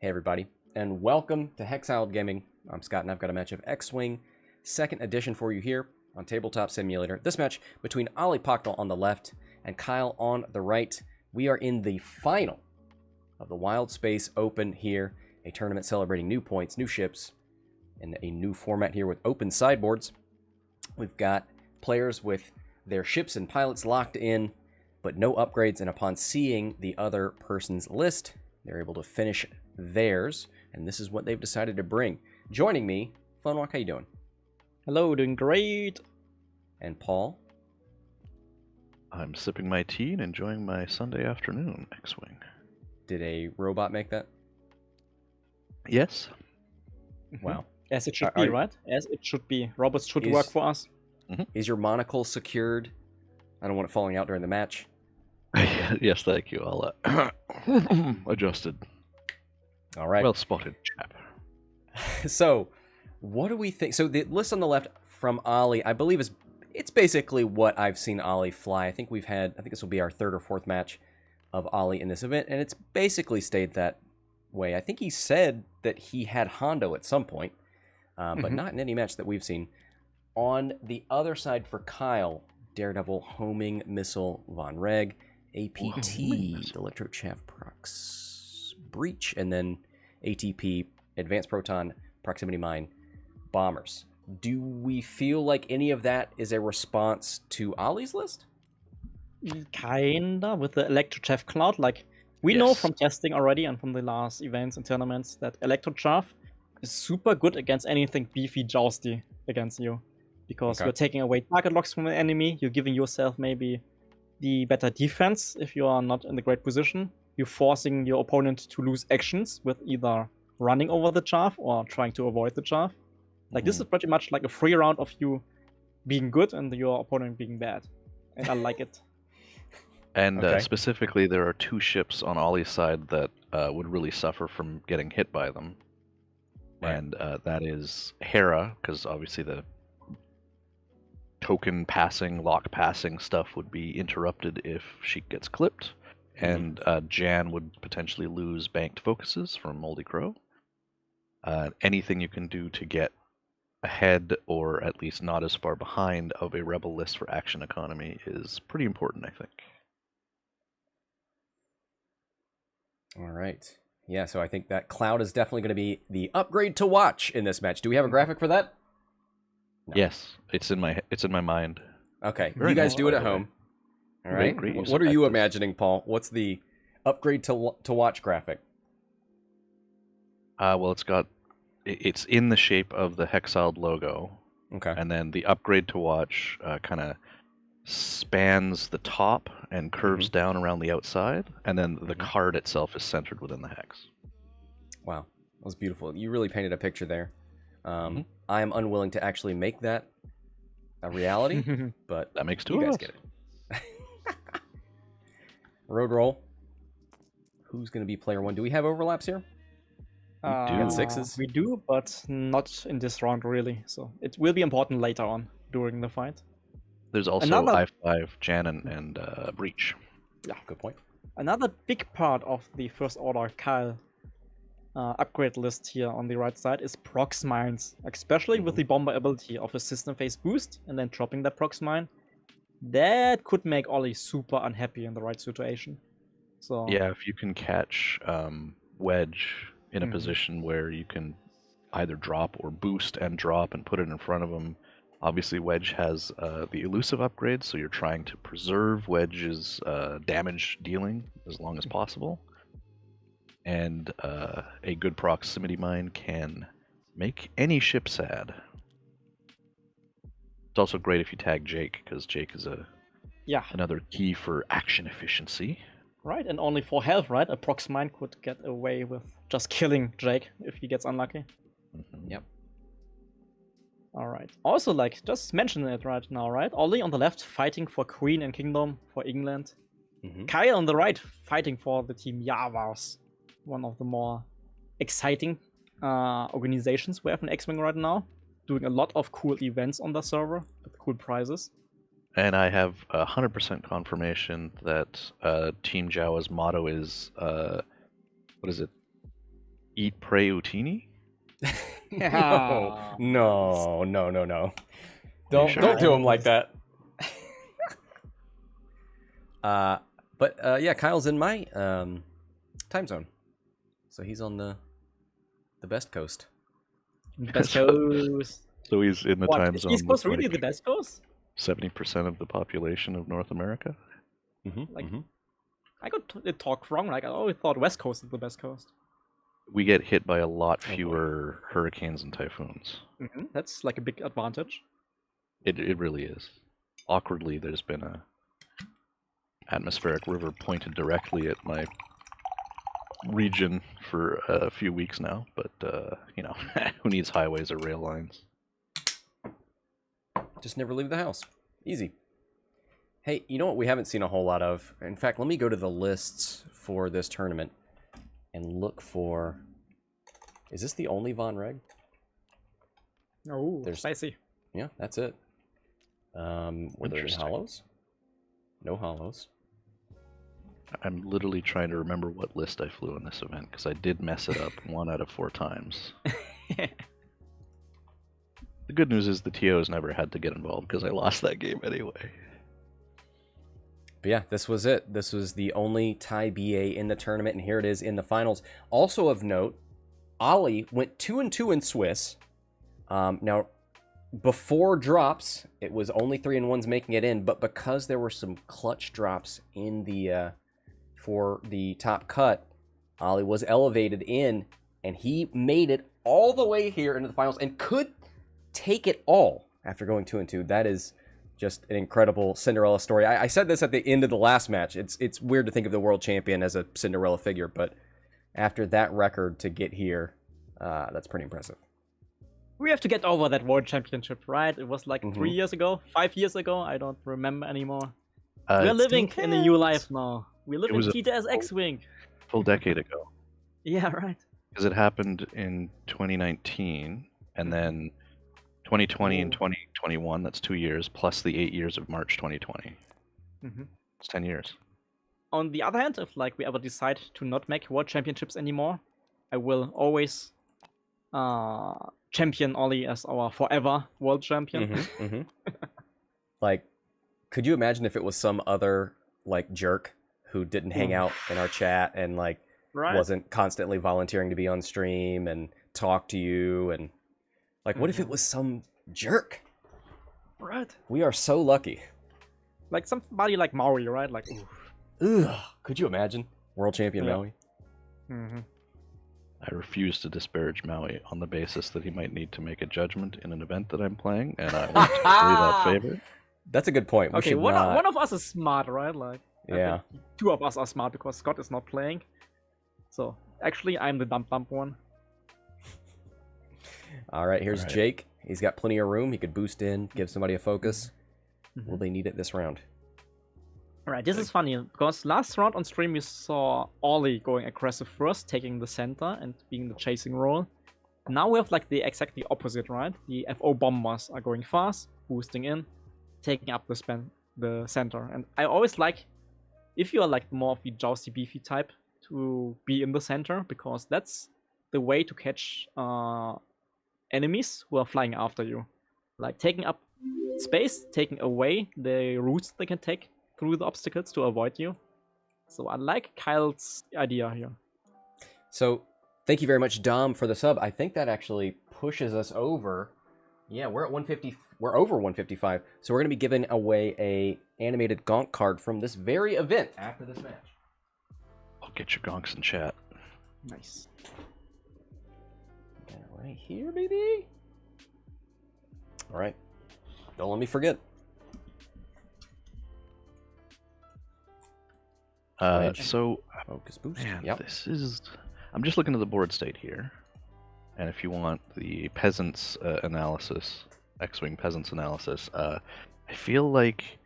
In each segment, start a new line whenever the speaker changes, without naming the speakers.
Hey everybody, and welcome to Hexiled Gaming. I'm Scott, and I've got a match of X-Wing 2nd edition for you here on Tabletop Simulator. This match between Oli P on the left and Kyle on the right. We are in the final of the Wild Space Open here, a tournament celebrating new points, new ships, and a new format here with open sideboards. We've got players with their ships and pilots locked in, but no upgrades, and upon seeing the other person's list, they're able to finish theirs, and this is what they've decided to bring. Joining me, Vonreg, how you doing?
Hello, doing great.
And Paul?
I'm sipping my tea and enjoying my Sunday afternoon, X-Wing.
Did a robot make that?
Yes.
Wow.
As it should be, right? As it should be. Robots should work for us.
Is your monocle secured? I don't want it falling out during the match.
Yes, thank you. I'll adjusted.
All right.
Well spotted, chap.
So, what do we think? So the list on the left from Oli, I believe it's basically what I've seen Oli fly. I think this will be our 3rd or 4th match of Oli in this event, and it's basically stayed that way. I think he said that he had Hondo at some point, but not in any match that we've seen. On the other side for Kyle, Daredevil, Homing Missile, Vonreg, APT, Electrochaff Prox, Breach, and then ATP, Advanced Proton, Proximity Mine, Bombers. Do we feel like any of that is a response to Oli's list?
Kinda, with the Electrochaff Cloud. Like, we know from testing already and from the last events and tournaments that Electrochaff is super good against anything beefy, jousty against you. Because you're taking away target locks from the enemy, you're giving yourself maybe the better defense if you are not in the great position. You're forcing your opponent to lose actions with either running over the chaff or trying to avoid the chaff. Like, this is pretty much like a free round of you being good and your opponent being bad. And I like it.
And specifically, there are 2 ships on Oli's side that would really suffer from getting hit by them. Right. And that is Hera, because obviously the token passing, lock passing stuff would be interrupted if she gets clipped. And Jan would potentially lose banked focuses from Moldy Crow. Anything you can do to get ahead, or at least not as far behind, of a rebel list for action economy is pretty important, I think.
All right. Yeah, so I think that Cloud is definitely going to be the upgrade to watch in this match. Do we have a graphic for that?
No. Yes, it's in my mind.
Okay, you guys do it at home. All right. What are you imagining, Paul? What's the upgrade to watch graphic?
Well, it's in the shape of the Hexiled logo.
Okay.
And then the upgrade to watch kind of spans the top and curves down around the outside, and then the card itself is centered within the hex.
Wow, that was beautiful. You really painted a picture there. I am unwilling to actually make that a reality, but
that makes 2
you
of
guys
us.
Get it. Road roll. Who's going to be player 1? Do we have overlaps here?
We do.
6s?
We do, but not in this round, really. So it will be important later on during the fight.
There's also I5, Jan, and Breach.
Yeah, good point.
Another big part of the First Order Kyle upgrade list here on the right side is prox mines, especially with the bomber ability of a system phase boost and then dropping that prox mine. That could make Oli super unhappy in the right situation. So
yeah, if you can catch Wedge in a position where you can either drop or boost and drop and put it in front of him. Obviously, Wedge has the elusive upgrade, so you're trying to preserve Wedge's damage dealing as long as possible. And a good proximity mine can make any ship sad. It's also great if you tag Jake, because Jake is another key for action efficiency.
Right, and only 4 health, right? A prox mine could get away with just killing Jake if he gets unlucky.
Yep.
Alright. Also, like, just mention it right now, right? Oli on the left fighting for Queen and Kingdom for England. Kyle on the right fighting for the team Yavars. One of the more exciting organizations we have in X-Wing right now. Doing a lot of cool events on the server with cool prizes.
And I have 100% confirmation that Team Jawa's motto is, what is it? Eat, pray, Utini?
No.
Sure?
Don't do him like that. But yeah, Kyle's in my time zone, so he's on the best coast.
Best coast.
So he's in the
What?
time
Is
zone.
East Coast
with,
really
like,
the best coast?
70% of the population of North America.
Like, I got it talked wrong. Like I always thought West Coast is the best coast.
We get hit by a lot fewer hurricanes and typhoons.
That's like a big advantage.
It really is. Awkwardly, there's been a atmospheric river pointed directly at my region for a few weeks now, but you know, who needs highways or rail lines?
Just never leave the house. Easy. Hey, you know what we haven't seen a whole lot of? In fact, let me go to the lists for this tournament and look for... Is this the only Vonreg?
Oh, spicy.
Yeah, that's it. Were there any hollows? No hollows.
I'm literally trying to remember what list I flew in this event, because I did mess it up 1 out of 4 times. The good news is the TOs never had to get involved, because I lost that game anyway.
But yeah, this was it. This was the only Thai BA in the tournament, and here it is in the finals. Also of note, Oli went 2-2 in Swiss. Now, before drops, it was only 3-1s making it in, but because there were some clutch drops in the for the top cut, Oli was elevated in, and he made it all the way here into the finals and could take it all after going 2-2. That is just an incredible Cinderella story. I said this at the end of the last match. It's weird to think of the world champion as a Cinderella figure, but after that record to get here, that's pretty impressive.
We have to get over that world championship, right? It was like 3 years ago, 5 years ago. I don't remember anymore. We're living in a new life now. We live in TTS X-Wing.
Full decade ago.
Yeah, right.
Because it happened in 2019, and then 2020 and 2021, that's 2 years, plus the 8 years of March 2020. It's 10 years.
On the other hand, if like we ever decide to not make world championships anymore, I will always champion Oli as our forever world champion.
Like, could you imagine if it was some other like jerk who didn't hang out in our chat and like wasn't constantly volunteering to be on stream and talk to you, and like what if it was some jerk?
Right.
We are so lucky.
Like somebody like Maui, right? Like,
ugh. Could you imagine world champion Maui?
I refuse to disparage Maui on the basis that he might need to make a judgment in an event that I'm playing, and I want to free that favor.
That's a good point.
Okay, one of us is smart, right? Like,
yeah.
2 of us are smart because Scott is not playing. So actually, I'm the dump one.
All right, here's Jake. He's got plenty of room. He could boost in, give somebody a focus. Will they need it this round?
Alright, this is funny, because last round on stream we saw Oli going aggressive first, taking the center and being the chasing role. Now we have like the exactly opposite, right? The FO bombers are going fast, boosting in, taking up the center. And I always like, if you are like more of the jousty beefy type, to be in the center, because that's the way to catch enemies who are flying after you. Like taking up space, taking away the routes they can take through the obstacles to avoid you. So I like Kyle's idea here.
So thank you very much, Dom, for the sub. I think that actually pushes us over. Yeah, we're at 150. We're over 155. So we're going to be giving away a animated gonk card from this very event after this match.
I'll get your gonks in chat.
Nice.
Right here, baby. All right. Don't let me forget.
So,
focus boost.
Man, this is... I'm just looking at the board state here. And if you want the peasants analysis, X-Wing peasants analysis, I feel like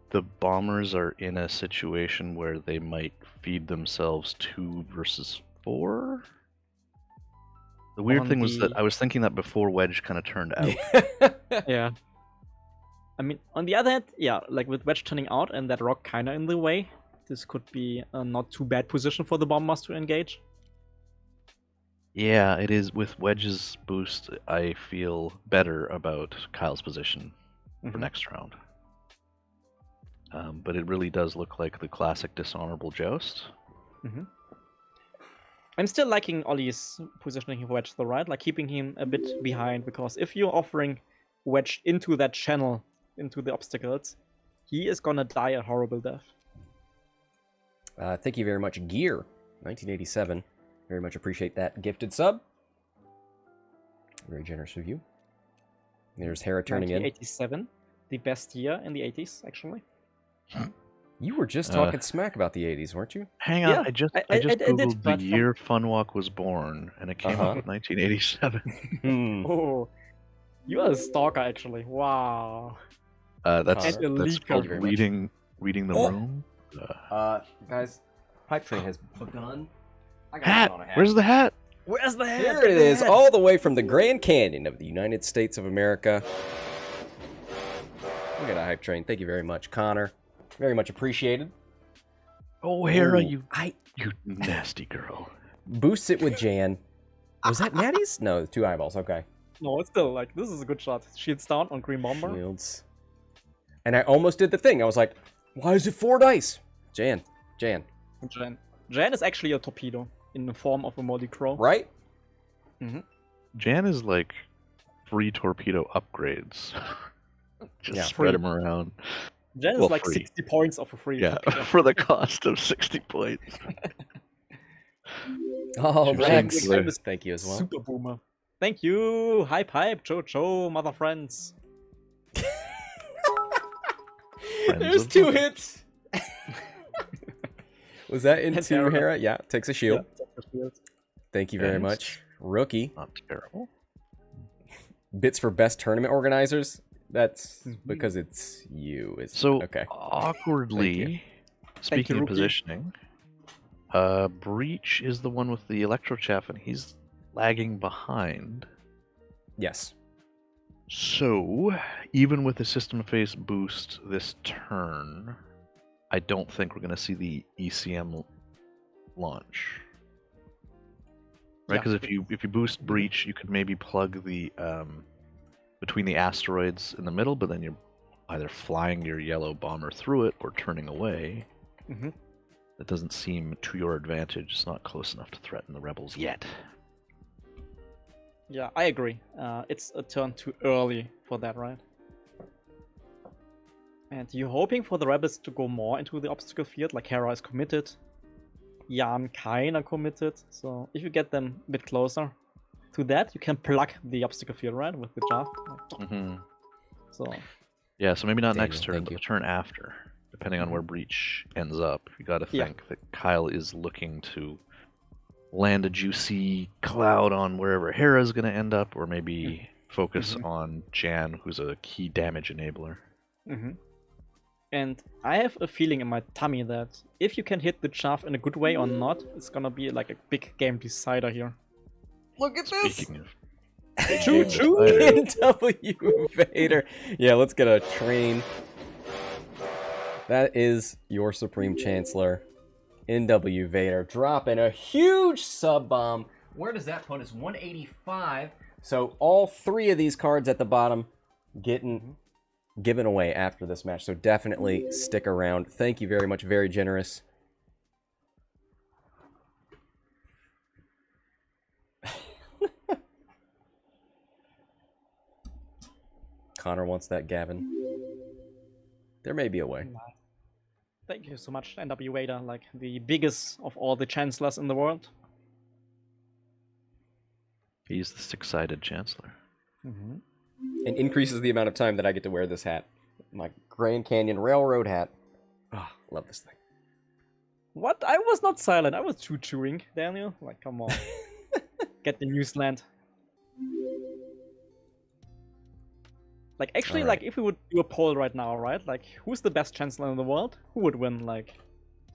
the bombers are in a situation where they might feed themselves 2 versus 4. The weird thing was that I was thinking that before Wedge kind of turned out.
Yeah. I mean, on the other hand, yeah, like with Wedge turning out and that rock kind of in the way, this could be a not too bad position for the bombers to engage.
Yeah, it is. With Wedge's boost, I feel better about Kyle's position for next round. But it really does look like the classic dishonorable joust.
I'm still liking Oli's positioning of Wedge though, right? Like keeping him a bit behind, because if you're offering Wedge into that channel, into the obstacles, he is gonna die a horrible death.
Thank you very much, Gear 1987. Very much appreciate that gifted sub. Very generous of you. There's Hera turning in.
1987, the best year in the 80s, actually.
You were just talking smack about the 80s, weren't you?
Hang on,
Yeah,
I just
I did,
googled the
but
year Funwalk was born, and it came up with 1987.
Oh, you are a stalker, actually. Wow.
That's
And a leaker.
called
Very
reading the room.
Guys, hype train has begun. I got
Hat!
on a
Where's the hat?
Where's the head?
Here it is, all the way from the Grand Canyon of the United States of America. We got a hype train. Thank you very much, Connor. Very much appreciated.
Oh, Hera,
Ooh,
you nasty girl.
Boosts it with Jan. Was that Natty's? No, 2 eyeballs. Okay.
No, it's still like, this is a good shot. Shields down on Green Bomber.
Shields. And I almost did the thing. I was like, why is it 4 dice? Jan.
Jan is actually a torpedo in the form of a Moldy Crow.
Right?
Jan is like free torpedo upgrades. Just spread
free.
them around.
Jan is like
free.
60 points of a free.
Yeah,
torpedo.
for the cost of 60 points.
Oh,
Thanks.
Rex. Thank you as well.
Super Boomer. Thank you. Hype, Jojo, mother friends.
There's 2 hits. Was that into
Hera.
Hera? Yeah, takes a shield.
Yeah, take the shield.
Thank you very
Thanks.
much. Rookie.
Not terrible.
Bits for best tournament organizers. That's because it's you.
So
okay.
awkwardly,
Thank
speaking
you,
of
Rookie.
positioning, Breach is the one with the Electro Chaff, and he's lagging behind.
Yes.
So, even with the System Phase boost this turn, I don't think we're going to see the ECM launch. Right?
Yeah.
Because if you boost Breach, you could maybe plug the between the asteroids in the middle, but then you're either flying your yellow bomber through it or turning away. That doesn't seem to your advantage. It's not close enough to threaten the rebels yet.
Yeah, I agree. It's a turn too early for that, right? And you're hoping for the rebels to go more into the obstacle field, like Hera is committed. Jan kinda committed. So if you get them a bit closer to that, you can plug the obstacle field, right? With the Jav. So
Yeah, so maybe not
Daniel,
next turn,
thank
but
you.
the turn after. Depending on where Breach ends up. You gotta
Yeah.
think that Kyle is looking to land a juicy cloud on wherever Hera's gonna end up, or maybe focus on Jan, who's a key damage enabler.
And I have a feeling in my tummy that if you can hit the Jav in a good way or not, it's gonna be like a big game decider here.
Look at this.
Speaking of
Choo
game
choo
decider.
NW Vader. Yeah, let's get a train. That is your Supreme Chancellor, NW Vader, dropping a huge sub bomb. Where does that put us? 185. So all 3 of these cards at the bottom getting given away after this match. So definitely stick around. Thank you very much. Very generous. Connor wants that, Gavin. There may be a way.
Thank you so much, NW Vader, like the biggest of all the chancellors in the world.
He's the 6-sided Chancellor.
And increases the amount of time that I get to wear this hat. My Grand Canyon Railroad hat. Ah, love this thing.
What? I was not silent. I was chewing, Daniel. Like, come on. Get the Newsland. Like, actually,
Alright.
like, if we would do a poll right now, right? Like, who's the best chancellor in the world? Who would win? Like,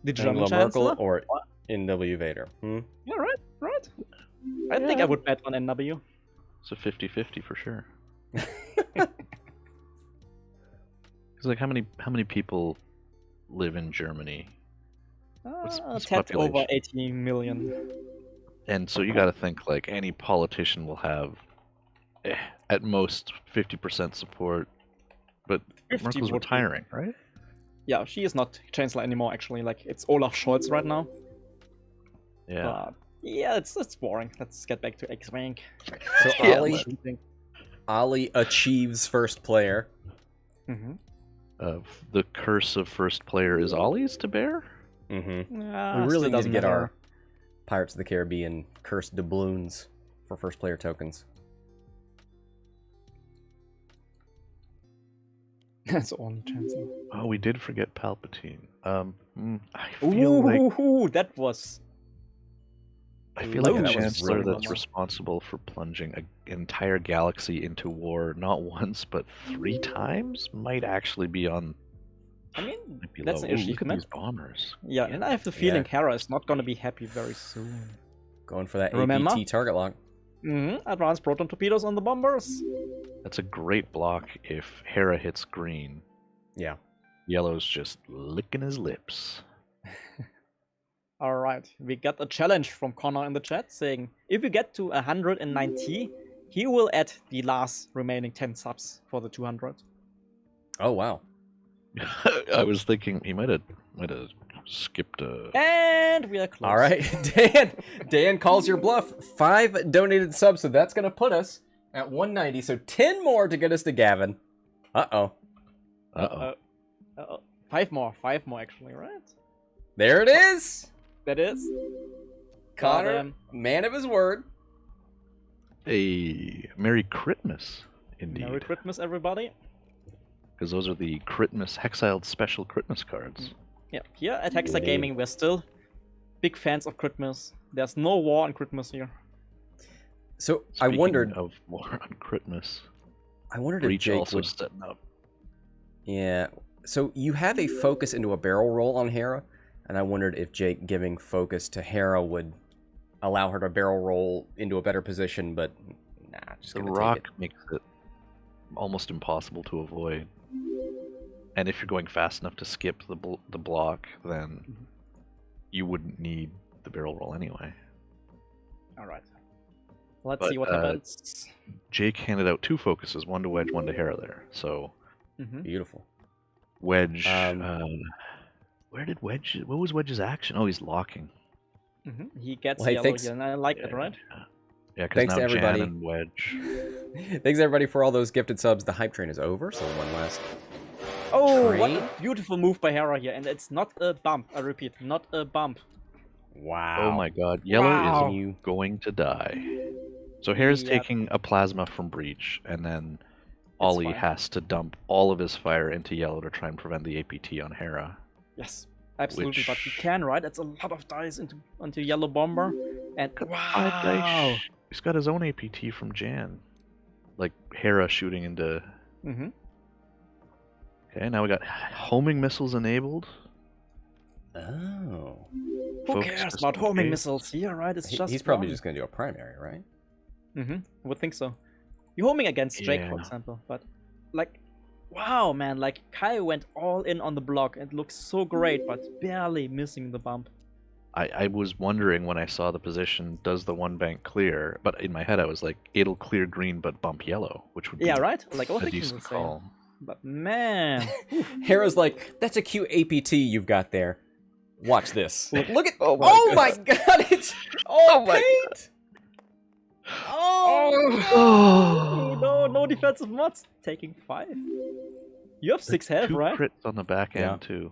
the German
Angela
chancellor?
Merkel or NW Vader?
Yeah, right. I think I would bet on NW.
It's a 50-50 for sure. Because like, how many people live in Germany? What's
Tad over
population?
80 million.
And so you got to think like any politician will have at most 50% support, but
50
Merkel's
would be-
retiring, right?
Yeah, she is not Chancellor anymore, actually. Like, it's Olaf Scholz right now.
Yeah.
But, yeah, it's boring. Let's get back to X-Wing.
So
Yeah,
Oli achieves first player.
Mm-hmm.
The curse of first player is Ollie's to bear?
Mm-hmm.
Yeah,
We really
still
need to
doesn't
get
matter.
our Pirates of the Caribbean cursed doubloons for first player tokens.
That's the only Chancellor.
Oh, we did forget Palpatine. I feel like
Ooh, that was...
I feel like
Yeah,
a
that was
chancellor
really
that's
bummer.
responsible for plunging an entire galaxy into war not once but 3 times might actually be on.
I mean,
Might be
that's
low.
an
Ooh, look at
achievement.
these bombers.
Yeah, and I have the feeling
Yeah.
Hera is not going to be happy very soon.
Going for that
Remember?
APT target lock.
Advanced proton torpedoes on the bombers.
That's a great block if Hera hits green.
Yeah.
Yellow's just licking his lips.
Alright, we got a challenge from Connor in the chat saying if you get to 190, he will add the last remaining 10 subs for the 200.
Oh wow.
I was thinking he might have skipped a.
And we are close.
All right, Dan calls your bluff. 5 donated subs, so that's gonna put us at 190. So 10 more to get us to Gavin. Uh-oh.
Uh-oh.
5 more actually, right?
There it is.
That is.
Connor, man of his word.
A Merry Christmas, indeed.
Merry Christmas, everybody.
Because those are the Christmas Hexiled special Christmas cards.
Yeah, here at Hexa Gaming, we're still big fans of Christmas. There's no war on Christmas here.
So
Speaking
I wondered
of war on Christmas.
if
Breach
Jake
also
would.
setting up.
Yeah. So you have a focus into a barrel roll on Hera, and I wondered if Jake giving focus to Hera would allow her to barrel roll into a better position, but nah, just
The
gonna
rock
take it.
makes it almost impossible to avoid. And if you're going fast enough to skip the block, then you wouldn't need the barrel roll anyway.
Alright. Let's
But,
see what happens.
Jake handed out 2 focuses, one to Wedge, one to Hera there. So
Beautiful.
Wedge, where did Wedge? What was Wedge's action? Oh, he's locking.
He gets
Well, hey,
yellow
thanks-
here, and I like it, right?
Yeah, because
Thanks
now
to everybody.
Jan and Wedge.
Thanks everybody for all those gifted subs. The hype train is over, so one last.
Oh, what
Train?
a beautiful move by Hera here, and it's not a bump. I repeat, not a bump.
Wow.
Oh my God, Yellow
Wow.
is going to die. So Hera's
Yep.
taking a plasma from Breach, and then Oli
fine.
has to dump all of his fire into Yellow to try and prevent the APT on Hera.
Yes, absolutely. But he
Which-
can, right? That's a lot of dice into yellow bomber, and
Got
wow,
5 dice. He's got his own APT from Jan. Like Hera shooting into. Okay, now we got homing missiles enabled.
Oh.
Who
Focus
cares
pistol
about homing
case.
missiles here, right? It's just
He's probably
one.
just gonna do a primary, right?
I would think so. You're homing against Jake, for
Yeah.
example, but like, wow, man, like Kai went all in on the block. It looks so great, but barely missing the bump.
I was wondering when I saw the position, does the one bank clear? But in my head, I was like, it'll clear green but bump yellow, which would be
Yeah, right? Like, all
a
thinking
decent
the same.
call.
But man,
Hera's like, that's a cute APT you've got there. Watch this. Look at.
Oh
Oh
my
my God! It's all
my
paint. Oh,
oh, no defensive mods. Taking 5. You have 6 health,
2
right?
crits on the back end
Yeah.
too.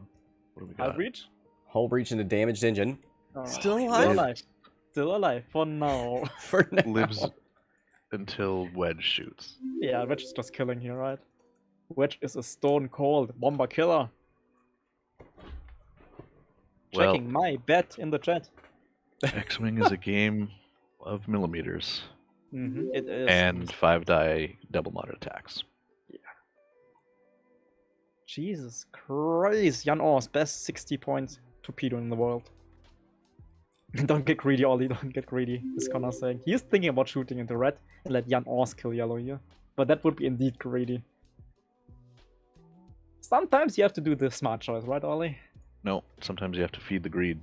What do we
I'll
got?
reach.
Whole breach into damaged engine.
Oh,
Still
Still
alive?
alive. Still alive for now.
For now.
Lives until Wedge shoots.
Yeah, Wedge is just killing here, right? Wedge is a stone cold bomber killer.
Well-
Checking my bet in the chat.
X-Wing is a game of millimeters
It is.
and 5 die double modded attacks.
Jesus Christ. Jan Ors, best 60 point torpedo in the world. Don't get greedy, Ollie. Don't get greedy. Is Connor saying. He is thinking about shooting into red and let Jan Ors kill yellow here. But that would be indeed greedy. Sometimes you have to do the smart choice, right, Ollie?
No, sometimes you have to feed the greed.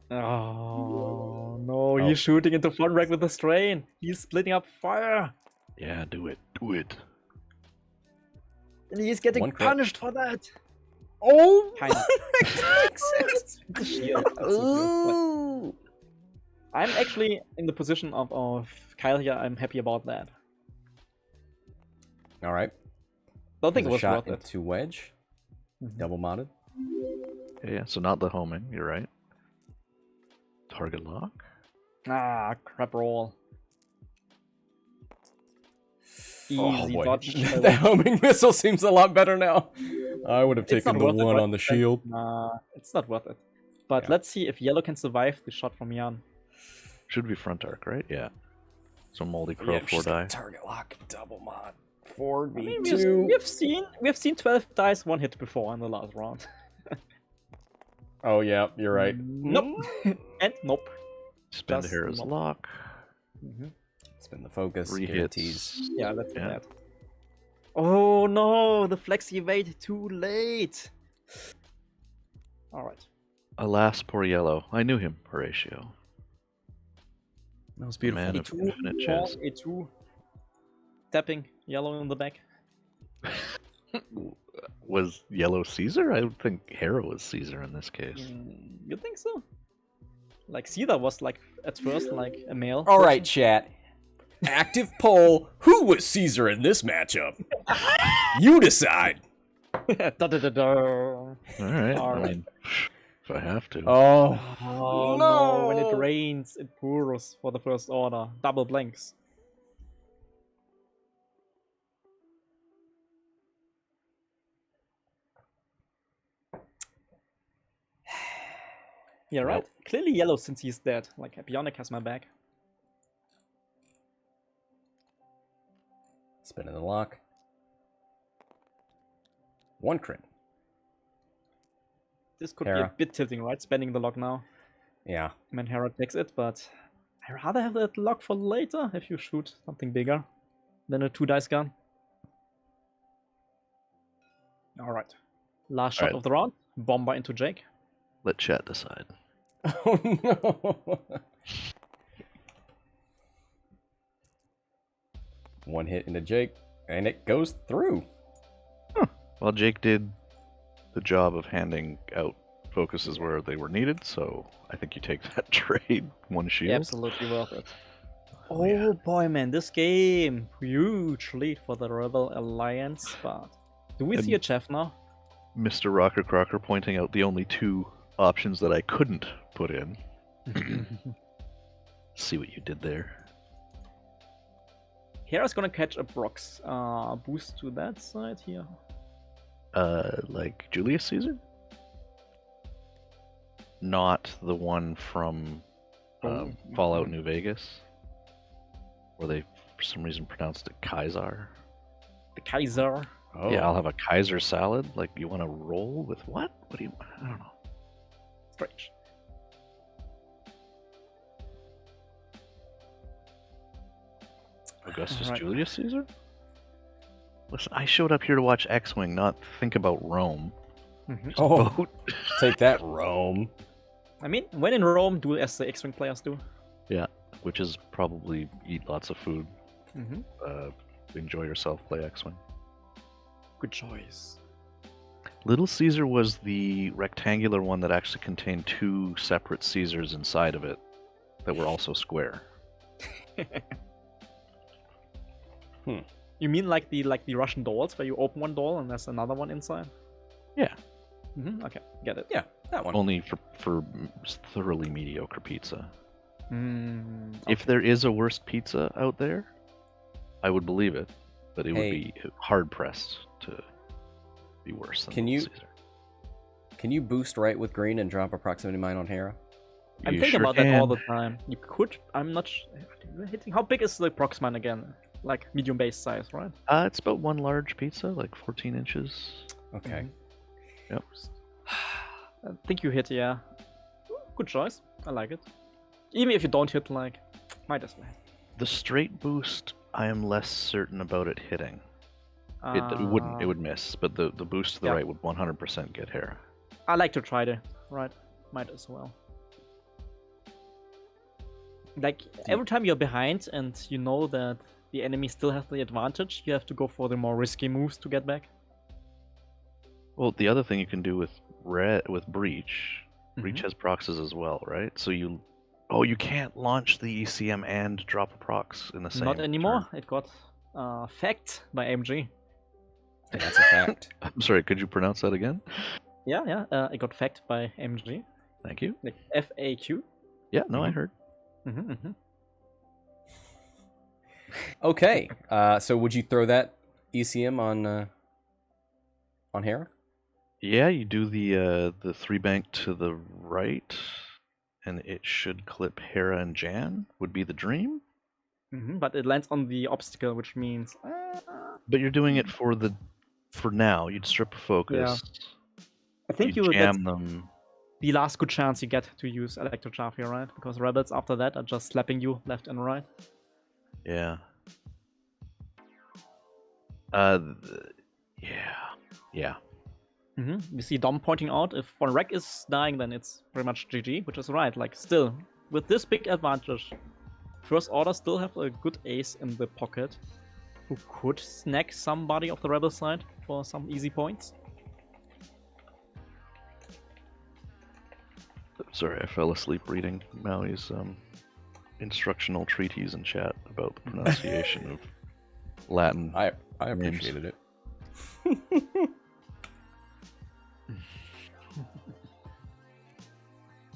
Oh no, he's shooting into Vonreg with the strain. He's splitting up fire.
Yeah, do it. Do it.
And he's getting punished for that.
Oh!
Kind of. It's the shield. That's so good. I'm actually in the position of Kyle here. I'm happy about that.
All right.
Don't think it was
shot
worth it.
into Wedge. Double modded.
Yeah, so not the homing, you're right. Target lock?
Ah, crap roll. Easy
Oh boy.
dodge.
The homing missile seems a lot better now. I would have
It's
taken
not
the
worth it,
one
right?
on the shield.
Nah, it's not worth it. But
Yeah.
let's see if yellow can survive the shot from Jan.
Should be front arc, right? Yeah. So Moldy Crow,
Yeah,
4
she's got
die.
target lock, double mod. 4
I mean,
v2.
we've seen 12 dice one hit before in the last round.
Oh yeah, you're right.
Nope. And nope.
Spend
Just
Hera's
not.
lock.
Spin the focus.
3
Guarantees.
hits.
Yeah, let's do
Yeah.
that. Oh no, the flex evade too late. Alright.
Alas, poor yellow. I knew him, Horatio.
That was beautiful.
Man of infinite chess.
A2. Tapping yellow in the back.
Was yellow Caesar? I would think Hera was Caesar in this case.
You think so? Like Caesar was like at first like a male.
All right, chat. Active poll. Who was Caesar in this matchup? You decide.
Da-da-da-da.
Alright, I
Alright.
mean, if I have to.
Oh.
Oh no, when it rains, it pours for the first order. Double blanks. Yeah, right?
Nope.
Clearly yellow since he's dead. Like, Bionic has my back.
Spinning the lock. 1 crit.
This could be
Hera.
a bit tilting, right? Spending the lock now.
Yeah.
When Hera takes it, but I'd rather have that lock for later if you shoot something bigger than a 2 dice gun. Alright. Last shot
Alright.
of the round. Bomber into Jake.
Let chat decide.
Oh no. 1 hit into Jake, and it goes through.
Well, Jake did the job of handing out focuses where they were needed, so I think you take that trade. 1 shield.
Absolutely worth it.
Oh, yeah.
Boy, man, this game. Huge lead for the Rebel Alliance, but do we see a chef now?
Mr. Rocker Crocker pointing out the only 2 options that I couldn't put in. See what you did there.
Hera's gonna catch a Brox boost to that side here.
Like Julius Caesar? Not the one from Fallout New Vegas, where they, for some reason, pronounced it Kaiser.
The Kaiser.
Oh.
Yeah, I'll have a Kaiser salad. Like, you want to roll with what? What do you? I don't know.
Strange.
Augustus
Alright.
Julius Caesar? Listen, I showed up here to watch X-Wing, not think about Rome.
Oh,
Vote.
take that, Rome.
I mean, when in Rome, do as the X-Wing players do.
Yeah, which is probably eat lots of food,
Mm-hmm.
enjoy yourself, play X-Wing.
Good choice.
Little Caesar was the rectangular one that actually contained 2 separate Caesars inside of it that were also square.
You mean like the Russian dolls, where you open one doll and there's another one inside?
Yeah.
Mm-hmm. Okay, get it.
Yeah, that one.
Only for thoroughly mediocre pizza.
Mm,
If there is a worse pizza out there, I would believe it, but it would
Hey.
be hard pressed to be worse than
Can
Little
you-
Caesar.
Can you boost right with green and drop a proximity mine on Hera?
I'm
You
thinking
sure
about that all
can.
the time. You could. I'm not hitting. How big is the Proxman again? Like medium base size, right?
It's about 1 large pizza, like 14 inches.
Okay.
Yep.
I think you hit, yeah. Good choice. I like it. Even if you don't hit, like, might as well.
The straight boost, I am less certain about it hitting. It wouldn't. It would miss, but the boost to the
Yeah.
right would 100% get Hera.
I like to try the right. Might as well. Like, every time you're behind and you know that the enemy still has the advantage, you have to go for the more risky moves to get back.
Well, the other thing you can do with Breach, Breach has proxies as well, right? So you can't launch the ECM and drop a prox in the same
Not anymore.
turn.
It got fact by AMG.
That's a fact.
I'm sorry, could you pronounce that again?
Yeah. It got fact by AMG.
Thank you.
Like FAQ.
Yeah, no, I heard.
Okay. So would you throw that ECM on Hera?
Yeah, you do the 3-bank to the right, and it should clip Hera and Jan, would be the dream.
But it lands on the obstacle, which means...
But you're doing it for now. You'd strip a focus.
Yeah. I think
you jam them.
The last good chance you get to use Electrocharge here, right? Because rebels after that are just slapping you left and right.
Yeah. Yeah.
We see Dom pointing out if Vonreg is dying, then it's pretty much GG, which is right. Like, still, with this big advantage, First Order still have a good ace in the pocket who could snag somebody off the rebel side for some easy points.
Sorry, I fell asleep reading Maui's instructional treatise in chat about the pronunciation of Latin.
I appreciated it.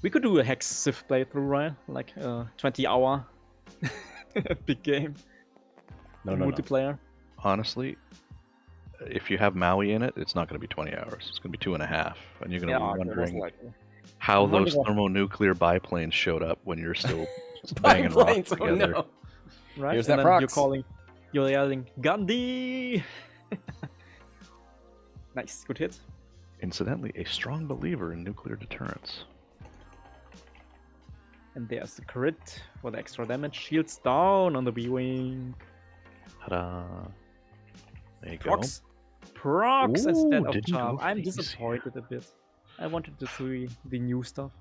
We could do a Hex Civ playthrough, right? Like a 20-hour big game.
No.
Multiplayer.
Honestly, if you have Maui in it, it's not going to be 20 hours. It's going to be 2.5, and you're going to be wondering how those thermonuclear biplanes showed up when you're still banging rocks together.
No.
Right?
Here's
and
that
then
prox.
you're yelling, Gandhi! Nice, good hit.
Incidentally, a strong believer in nuclear deterrence.
And there's the crit for the extra damage. Shields down on the B-Wing.
Ta-da. There you
Prox instead of
didn't
Charm.
go
I'm
easy.
disappointed a bit. I wanted to see the new stuff.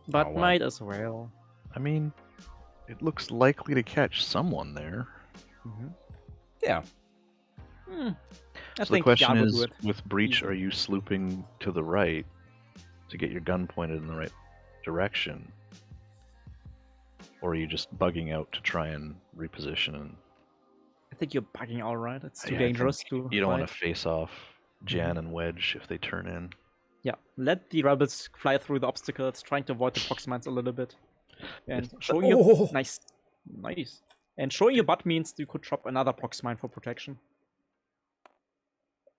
But
Oh, well.
might as well.
I mean, it looks likely to catch someone there.
Yeah.
I
So the
think
question
Jan will
is,
do it.
with Breach,
easy.
are you slooping to the right to get your gun pointed in the right direction? Or are you just bugging out to try and reposition? And
I think you're bugging out, right? It's too
Yeah, I
dangerous
think
to
you don't
fight.
want to face off Jan and Wedge if they turn in.
Yeah, let the rebels fly through the obstacles, trying to avoid the prox mines a little bit. And showing you... Nice. And showing your butt means you could drop another prox mine for protection.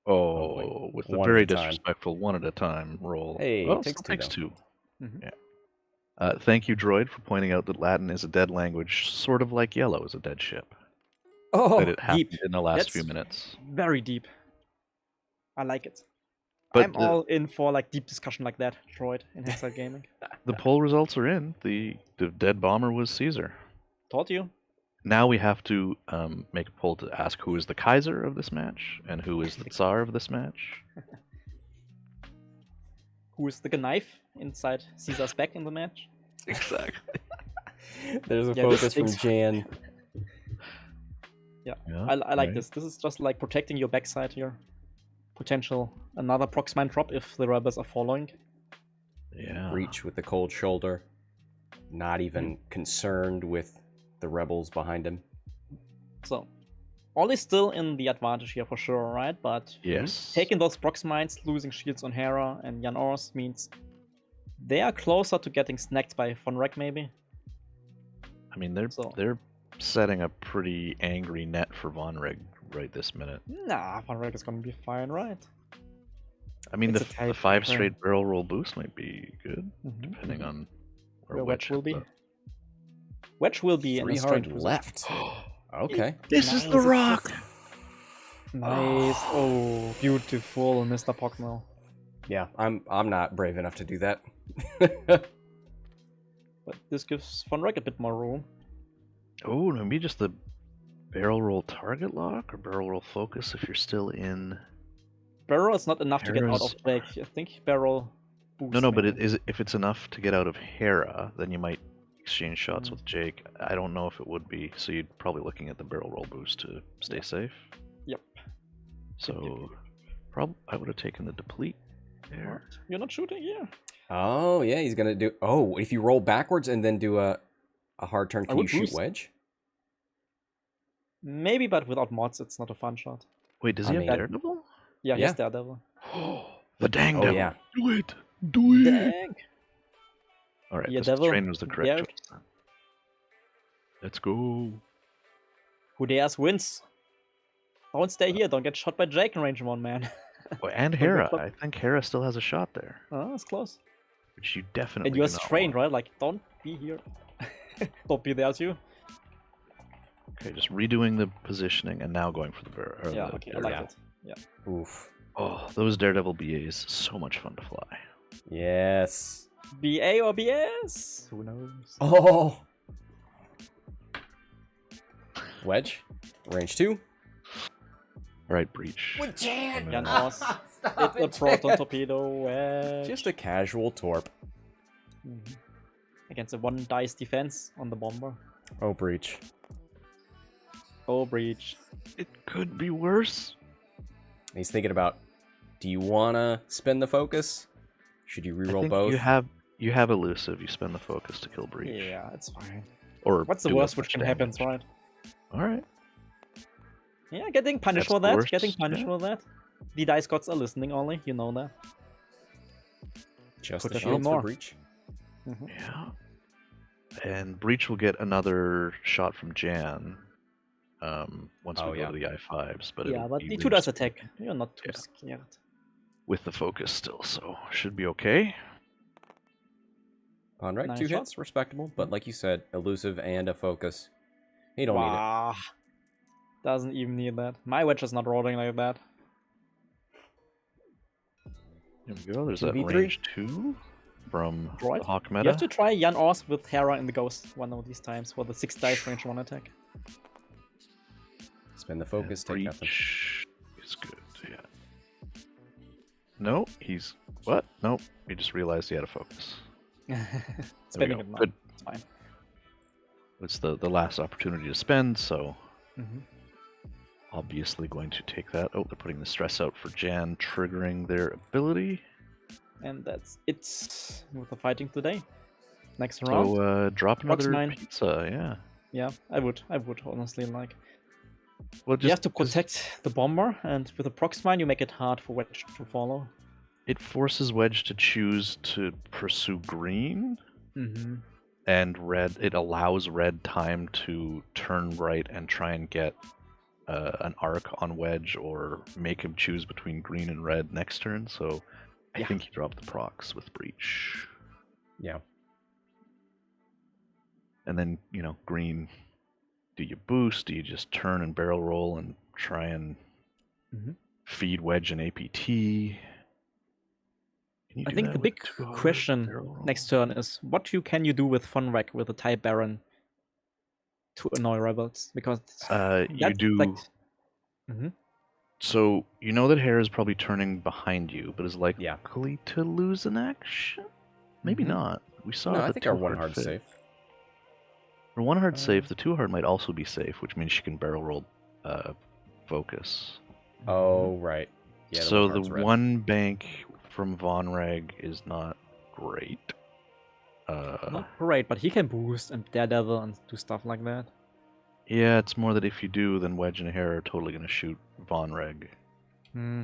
Oh, with the
one
very
at a time.
disrespectful one at a time roll.
Hey,
oh,
it takes
still
two,
takes
though.
two. Yeah. Thank you, Droid, for pointing out that Latin is a dead language, sort of like Yellow is a dead ship.
Oh,
that it happened
deep.
in the last
That's
few minutes.
Very deep. I like it.
But
I'm all in for like deep discussion like that, Droid, in Hexiled Gaming.
The poll results are in. The dead bomber was Caesar.
Told you.
Now we have to make a poll to ask who is the Kaiser of this match and who is the Tsar of this match.
Who is the knife inside Caesar's back in the match?
Exactly.
There's a
Yeah,
focus
this
from
thing's-
Jan.
Yeah,
Yeah,
I like
right.
this. This is just like protecting your backside here. Potential another prox mine drop if the rebels are following.
Yeah.
Reach with the cold shoulder. Not even concerned with the rebels behind him.
So, Oli's still in the advantage here for sure, right? But
Yes.
taking those prox mines, losing shields on Hera and Jan Ors means they are closer to getting snagged by Vonreg maybe.
I mean, they're setting a pretty angry net for Vonreg right this minute.
Nah, Vonreg is gonna be fine, right?
I mean,
It's
the
a tight
5
paper.
straight barrel roll boost might be good, depending on where
Wedge will
hits
be.
up.
Wedge will be in
3
a
hard
hard
left. Okay.
This is the rock!
Nice. Oh, beautiful, Mr. Pocknell.
Yeah, I'm not brave enough to do that.
But this gives Vonreg a bit more room.
Oh, maybe just the barrel roll target lock or barrel roll focus if you're still in.
Barrel is not enough to get out
Hera's-
of Drake. I think barrel boost.
No, but
maybe.
if it's enough to get out of Hera, then you might exchange shots with Jake. I don't know if it would be, so you'd probably looking at the barrel roll boost to stay safe.
Yep.
So, I would have taken the deplete there.
You're not shooting here.
Oh, yeah, he's going to do... Oh, if you roll backwards and then do a hard turn, can you shoot Wedge?
Maybe, but without mods, it's not a fun shot.
Wait, does he have Daredevil?
Yeah, he's Daredevil.
The dang devil.
Yeah.
Do it. Do it.
Dang.
All right,
Yeah,
this
devil.
train was the correct choice then. Let's go.
Who dares wins. Don't stay here. Don't get shot by Jake in range 1, man.
Oh, and Hera. I think Hera still has a shot there.
Oh, that's close.
Which you definitely
And you're
do not
strained,
want.
right? Like, don't be here. Don't be there too.
Okay, just redoing the positioning and now going for the barrel.
Yeah, okay, I like it. Yeah.
Oof.
Oh, those Daredevil BAs, so much fun to fly.
Yes.
BA or BS? Who knows?
Oh! Wedge. Range 2.
All right, breach.
With Jan!
Jan Oz. It's a proton torpedo wedge.
Just a casual torp.
Against a 1 dice defense on the bomber.
Oh, breach.
Oh, breach.
It could be worse.
He's thinking about, do you want to spend the focus? Should you
I
reroll
think
both?
You have elusive. You spend the focus to kill breach.
Yeah, it's fine.
Or
what's the
do
worst
as
which
much
can happen,
damage.
right?
All right.
Yeah, getting punished
That's
for
the
that.
worst,
Getting punished
yeah.
for that. The dice gods are listening only. You know that.
Just
Put
the
a few
shields for
more.
breach.
Yeah. And breach will get another shot from Jan. Once we go to the I5s, but
yeah,
it'll
but
be
the 2 dice
range
attack. You're not too scared.
with the focus still, so should be okay.
Vonreg,
Nice
2
shot.
hits, respectable. But like you said, elusive and a focus. You don't need it.
Wow. Doesn't even need that. My wedge is not rolling like that.
Here we go. There's that
2v3.
range 2 from
Right.
the Hawk
You
meta.
have to try Jan Ors with Hera in the Ghost one of these times for the 6 dice range 1 attack.
Spend the focus, take nothing.
Breach is good, yeah. No, he's... What? Nope. He just realized he had a focus.
Spending
go.
it now.
Good.
It's fine.
It's the last opportunity to spend, so
Mhm.
obviously going to take that. Oh, they're putting the stress out for Jan, triggering their ability.
And that's it with the fighting today. Next round.
So drop another
mine.
pizza, yeah.
Yeah, I would honestly like.
Well,
You have to protect the bomber, and with a prox mine, you make it hard for Wedge to follow.
It forces Wedge to choose to pursue green,
Mm-hmm.
and red. It allows red time to turn right and try and get an arc on Wedge, or make him choose between green and red next turn. So I think he dropped the procs with breach,
Yeah.
and then green. Do you boost? Do you just turn and barrel roll and try and feed Wedge an APT? Can you
I
do
think
that
the
with
big
2
question
barrel roll?
next turn is what can you do with Vonreg with a TIE Baron to annoy rebels? Because
You do.
Mhm.
So you know that Hera is probably turning behind you, but is likely
Yeah.
to lose an action. Maybe
Mhm.
not. We saw.
No,
the
I think our
2
one hard
fit.
safe.
For 1 hard safe, the 2 hard might also be safe, which means she can barrel roll focus.
Oh, right. Yeah,
so
one
the
hard's red.
1 bank from Vonreg is not great.
Not great, but he can boost and Daredevil and do stuff like that.
Yeah, it's more that if you do, then Wedge and Hera are totally going to shoot Vonreg.
Hmm.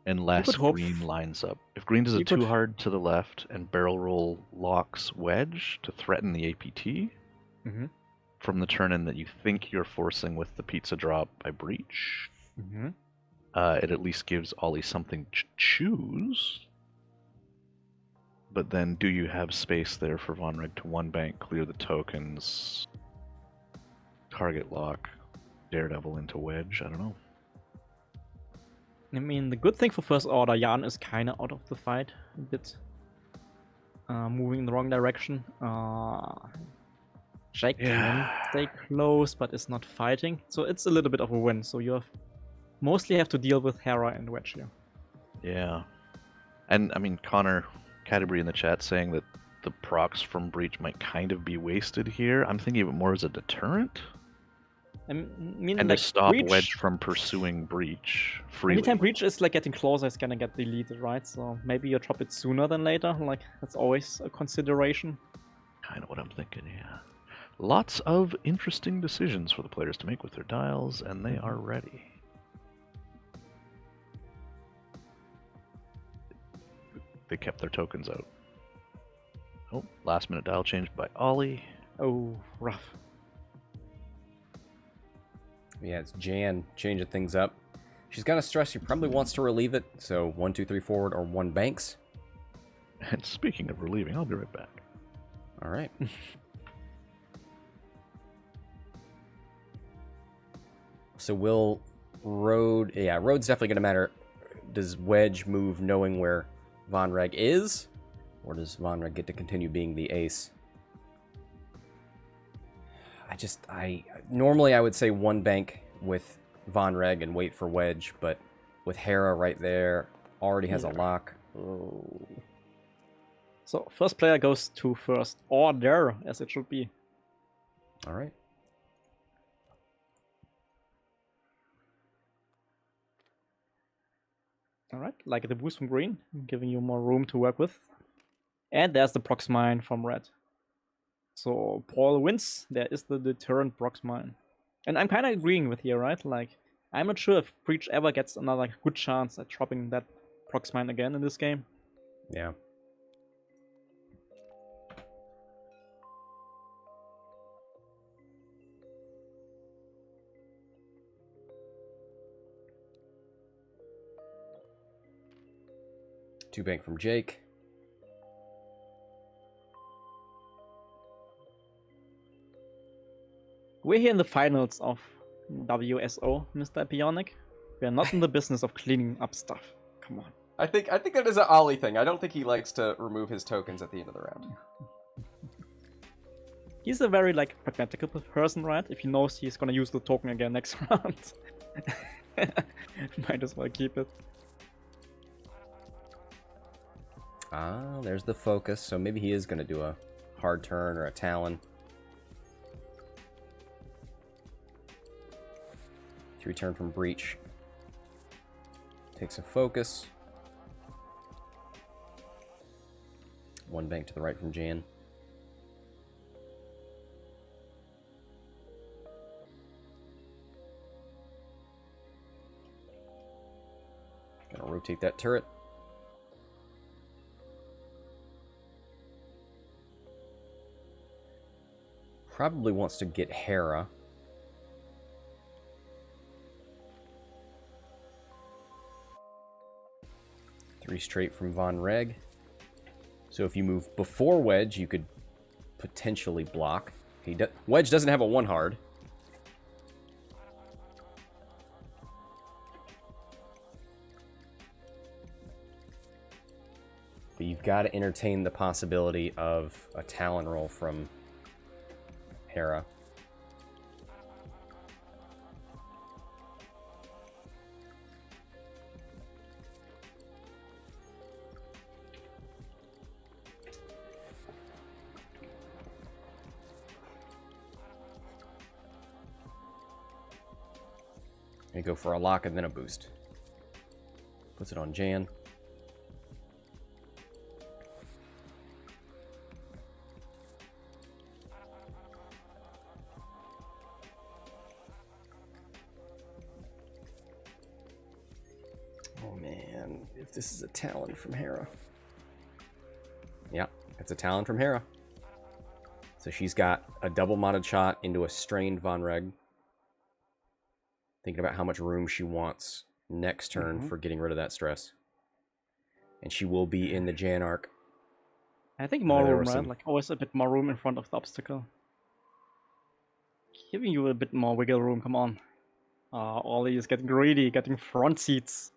Unless
could hope-
green lines up. If green does a
you could-
2 hard to the left and barrel roll locks Wedge to threaten the APT
Mhm.
from the turn in that you think you're forcing with the pizza drop by breach,
Mhm.
it at least gives Oli something to choose. But then do you have space there for Vonreg to 1 bank, clear the tokens, target lock, Daredevil into Wedge? I don't know.
I mean, the good thing for First Order, Jan is kind of out of the fight a bit. Moving in the wrong direction. Jake can stay close, but is not fighting. So it's a little bit of a win. So you mostly have to deal with Hera and Wedge here.
Yeah. And I mean, Connor Cadbury in the chat saying that the procs from Breach might kind of be wasted here. I'm thinking of it more as a deterrent.
I mean,
And
like,
to stop
Breach,
Wedge from pursuing Breach freely.
anytime Breach is like getting closer, it's gonna get deleted, right? So maybe you drop it sooner than later. Like, that's always a consideration.
Kind of what I'm thinking, yeah. Lots of interesting decisions for the players to make with their dials, and they are ready. They kept their tokens out. Oh, last minute dial change by Oli.
Oh, rough.
Yeah, it's Jan changing things up. She's got a stress. She probably wants to relieve it. So 1, 2, 3 forward or 1 banks.
And speaking of relieving, I'll be right back.
All right. So will Road... Yeah, Road's definitely going to matter. Does Wedge move knowing where Vonreg is? Or does Vonreg get to continue being the ace? Normally I would say 1 bank with Vonreg and wait for Wedge, but with Hera right there, already has a lock. Oh.
So first player goes to first order, as it should be.
All right.
All right, like the boost from green, giving you more room to work with. And there's the prox mine from red. So Paul wins. There is the deterrent prox mine. And I'm kind of agreeing with you, right? Like, I'm not sure if Breach ever gets another good chance at dropping that prox mine again in this game.
Yeah. Two bank from Jake.
We're here in the finals of WSO, Mr. Epionic. We are not in the business of cleaning up stuff. Come on.
I think that is an Oli thing. I don't think he likes to remove his tokens at the end of the round.
He's a very, like, pragmatical person, right? If he knows he's gonna use the token again next round. Might as well keep it.
Ah, there's the focus. So maybe he is going to do a hard turn or a talon. 3 turn from Breach. Takes a focus. 1 bank to the right from Jan. Gonna rotate that turret. Probably wants to get Hera. Three straight from Vonreg. So if you move before Wedge, you could potentially block. Wedge doesn't have a 1 hard. But you've got to entertain the possibility of a Talon roll from Hera. And go for a lock and then a boost. Puts it on Jan. Oh man, if this is a Talon from Hera. Yeah, it's a Talon from Hera. So she's got a double modded shot into a strained Vonreg. Thinking about how much room she wants next turn for getting rid of that stress. And she will be in the Jan arc.
I think more room, right? Like always a bit more room in front of the obstacle. Giving you a bit more wiggle room, come on. Oli is getting greedy, getting front seats.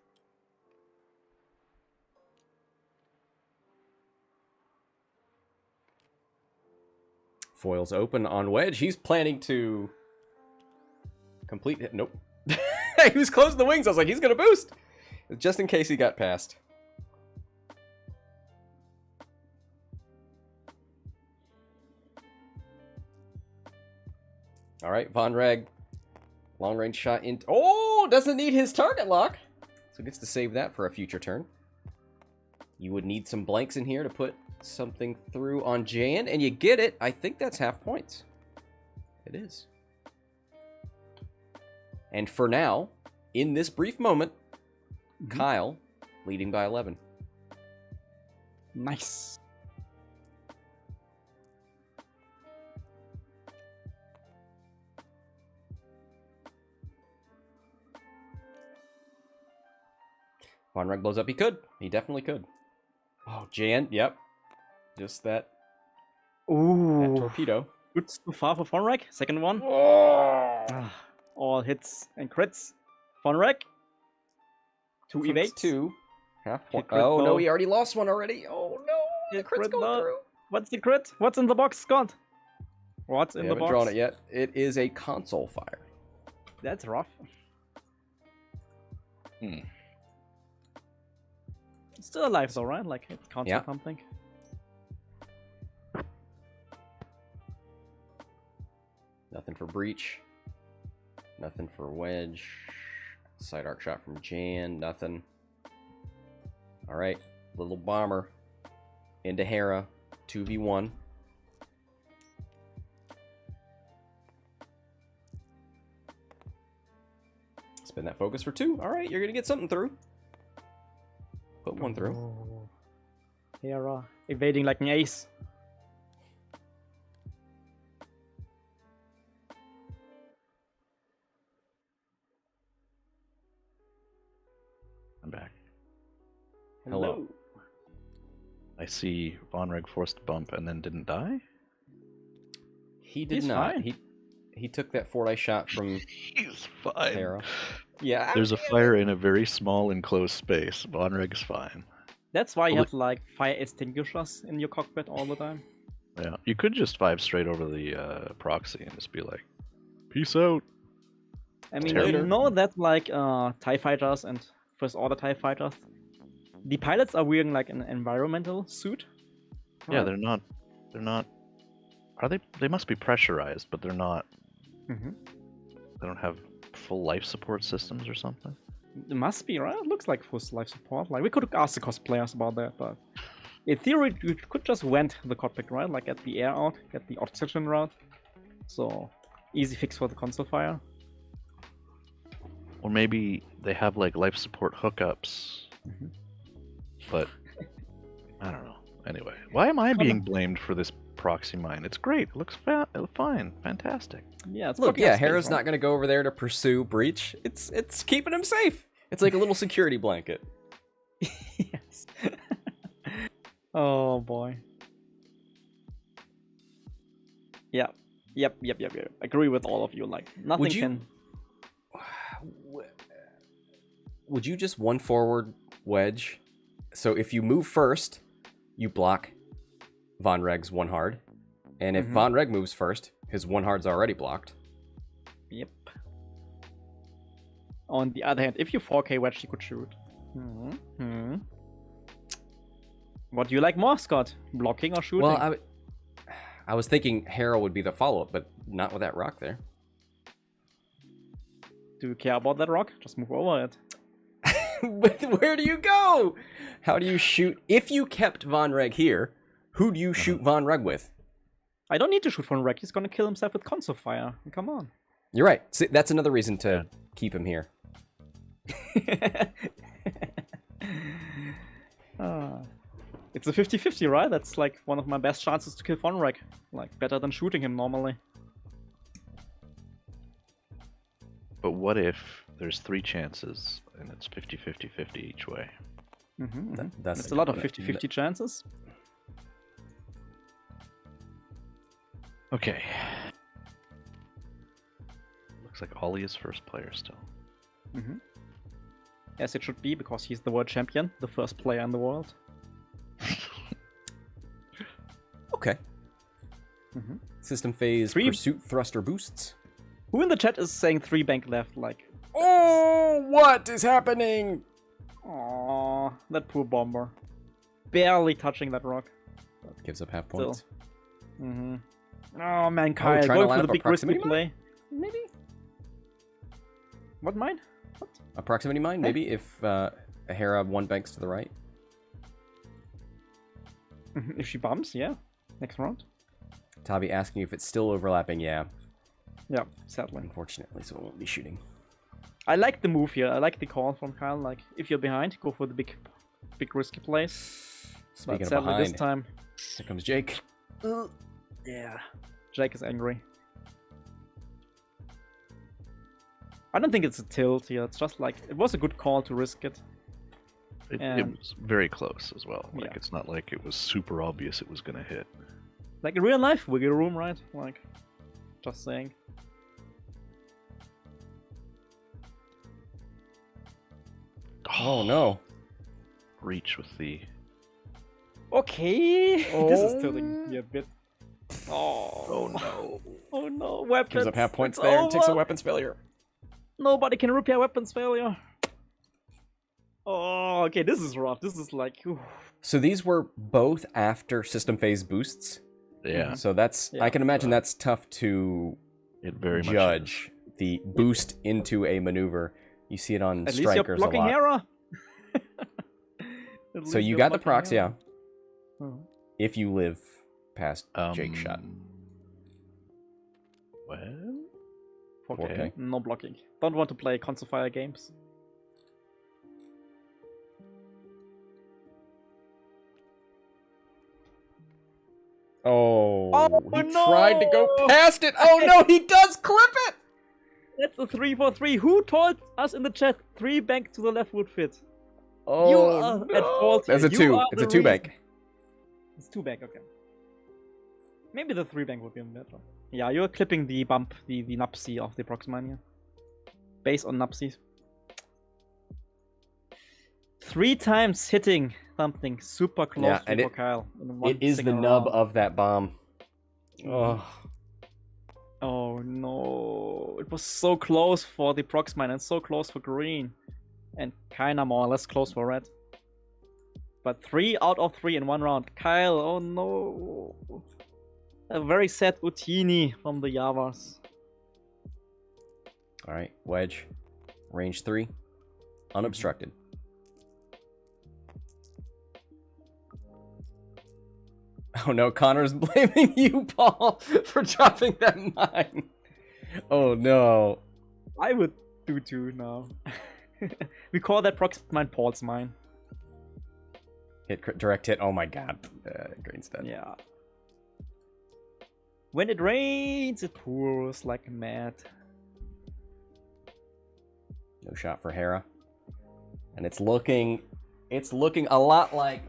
Foils open on Wedge. He's planning to complete it. Nope. He was closing the wings. I was like, he's going to boost. Just in case he got past. All right, Vonreg. Long range shot in. Oh, doesn't need his target lock. So gets to save that for a future turn. You would need some blanks in here to put something through on Jan, and you get it. I think that's half points. It is. And for now, in this brief moment, Kyle leading by 11.
Nice.
Vonreg blows up. He could. He definitely could. Oh, Jan. Yep. Just that
Ooh.
torpedo.
Good so far for Vonreg. Second one.
Oh.
All hits and crits. Vonreg. 2 evades.
2. Half point.
Crit
Oh, no,
blow.
he already lost one already. Oh, no. The crit's going through.
What's the crit? What's in the box, Scott? What's in
They
the
haven't
box?
drawn it yet. It is a console fire.
That's rough. Still alive though, right? Like, it counts
Yeah.
or something.
Nothing for Breach. Nothing for Wedge. Side arc shot from Jan. Nothing. Alright. Little bomber. Into Hera. 2v1. Spin that focus for 2. Alright, you're gonna get something through. Put one through.
Oh. Hera evading like an ace.
I'm back.
Hello.
I see Vonreg forced a bump and then didn't die?
He did
He's
not.
fine.
He took that 4-die shot from
He's fine.
Hera. Yeah.
There's a fire in a very small enclosed space. Vonreg's fine.
That's why you
Well,
have like fire extinguishers in your cockpit all the time.
Yeah, you could just 5 straight over the proxy and just be like, peace out.
I mean,
Terrible.
you know that like TIE fighters and First Order TIE fighters, the pilots are wearing like an environmental suit.
Yeah,
right?
they're not, are they? They must be pressurized, but they're not,
Mhm.
they don't have full life support systems or something?
It must be, right? It looks like full life support. Like, we could ask the cosplayers about that, but in theory, you could just vent the cockpit, right? Like, get the air out, get the oxygen out. So, easy fix for the console fire.
Or maybe they have like life support hookups, but I don't know. Anyway, why am I being blamed for this proxy mine? It's great. It looks fine. Fantastic.
Yeah, it's
Look,
blocking
yeah,
our space,
Hera's
right?
not going to go over there to pursue Breach. It's keeping him safe. It's like a little security blanket.
Yes. Oh boy. Yep. Agree with all of you. Like, nothing
Would you-
can.
Would you just one forward Wedge? So if you move first, you block Vonreg's one hard. And if Vonreg moves first, his one hard's already blocked.
Yep. On the other hand, if you 4K Wedge, you could shoot. What do you like more, Scott? Blocking or shooting?
Well, I was thinking Hera would be the follow-up, but not with that rock there.
Do you care about that rock? Just move over it.
But where do you go? How do you shoot? If you kept Vonreg here, who do you shoot Vonreg with?
I don't need to shoot Vonreg. He's gonna kill himself with console fire. Come on.
You're right. See, that's another reason to keep him here.
It's a 50-50, right? That's like one of my best chances to kill Vonreg. Like, better than shooting him normally.
But what if there's 3 chances and it's 50-50-50 each way?
That's
a lot of 50-50 chances.
Okay. Looks like Oli is first player still.
As it should be, because he's the world champion, the first player in the world.
Okay. System phase
3
pursuit thruster boosts.
Who in the chat is saying 3 bank left? Like,
Oh, what is happening?
aww, that poor bomber. Barely touching that rock.
Gives up half
Still.
points.
Oh man, Kyle,
trying to
going
line
for the
up a
big risky
proximity mine?
play. What mine? What?
A proximity mine, maybe, if Hera 1 banks to the right.
If she bumps, yeah. Next round.
Tabi asking if it's still overlapping. Yeah.
Yeah, sadly.
Unfortunately, so it won't be shooting.
I like the move here. I like the call from Kyle. Like, if you're behind, go for the big risky plays.
Speaking
but
of
sadly
behind,
this time...
here comes Jake.
Yeah. Jake is angry. I don't think it's a tilt here. It's just like, it was a good call to risk it.
It was very close as well. Like,
Yeah.
it's not like it was super obvious it was going to hit.
Like in real life, wiggle room, right? Like, just saying.
Oh, no.
Reach with the...
Okay. This is
Oh.
tilting me a bit. Oh
no.
Oh no, weapons.
Gives up half points
It's
there and takes a
over.
weapons failure.
Nobody can repair weapons failure. Oh, okay, this is rough. This is like... Ooh.
So these were both after system phase boosts.
Yeah,
So that's,
Yeah.
I can imagine that's tough to
it very much
judge. The boost into a maneuver. You see it on
At least you're
strikers a
blocking
lot.
Hera.
So you got the procs, yeah.
Oh.
If you live past
is.
Jake's shot.
Well...
4K.
No blocking. Don't want to play console fire games.
Oh, he
no!
tried to go past it. Oh no, he does clip it.
That's a 3-4-3. Who told us in the chat 3 bank to the left would fit?
Oh,
You are at fault here.
That's a
You
2.
are
It's
the
a 2 bank.
It's 2 bank, okay. Maybe the 3 bank would be better. Yeah, you're clipping the bump, the Nupsi of the Proximania. Based on Nupsies. 3 times hitting something super close
Yeah,
to
and
Kyle. In one
It is the
single
nub
round.
of that bomb. Oh,
Oh no, it was so close for the Proxmine and so close for green. And kinda more or less close for red. But 3 out of 3 in one round. Kyle, oh no. A very sad Utini from the Javas.
all right. Wedge, range 3, unobstructed. Oh no, Connor's blaming you, Paul, for dropping that mine. Oh no.
I would do too now. We call that Proxmine Paul's mine.
Direct hit. Oh my god. Green's dead.
Yeah. When it rains, it pours like mad.
No shot for Hera. And it's looking a lot like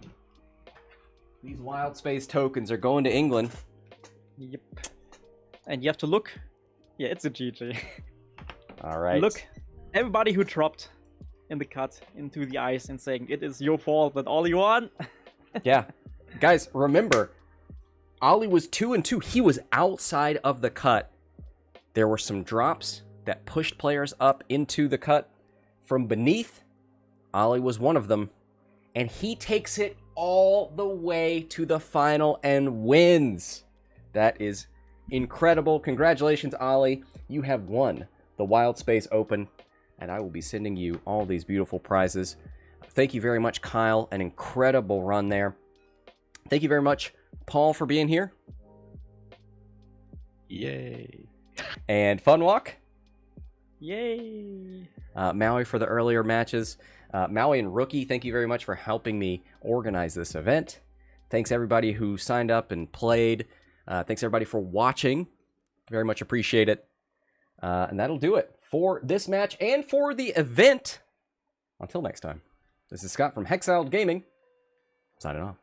these wild space tokens are going to England.
Yep. And you have to look. Yeah, it's a GG.
All right.
Look, everybody who dropped in the cut into the ice and saying it is your fault that all you won.
Yeah. Guys, remember, Oli was 2-2. He was outside of the cut. There were some drops that pushed players up into the cut from beneath. Oli was one of them. And he takes it all the way to the final and wins. That is incredible. Congratulations, Oli. You have won the Wild Space Open. And I will be sending you all these beautiful prizes. Thank you very much, Kyle. An incredible run there. Thank you very much, Paul, for being here.
Yay.
And Funwalk.
Yay.
Maui for the earlier matches. Maui and Rookie, thank you very much for helping me organize this event. Thanks everybody who signed up and played. Thanks everybody for watching. Very much appreciate it. And that'll do it for this match and for the event. Until next time, this is Scott from Hexiled Gaming, signing off.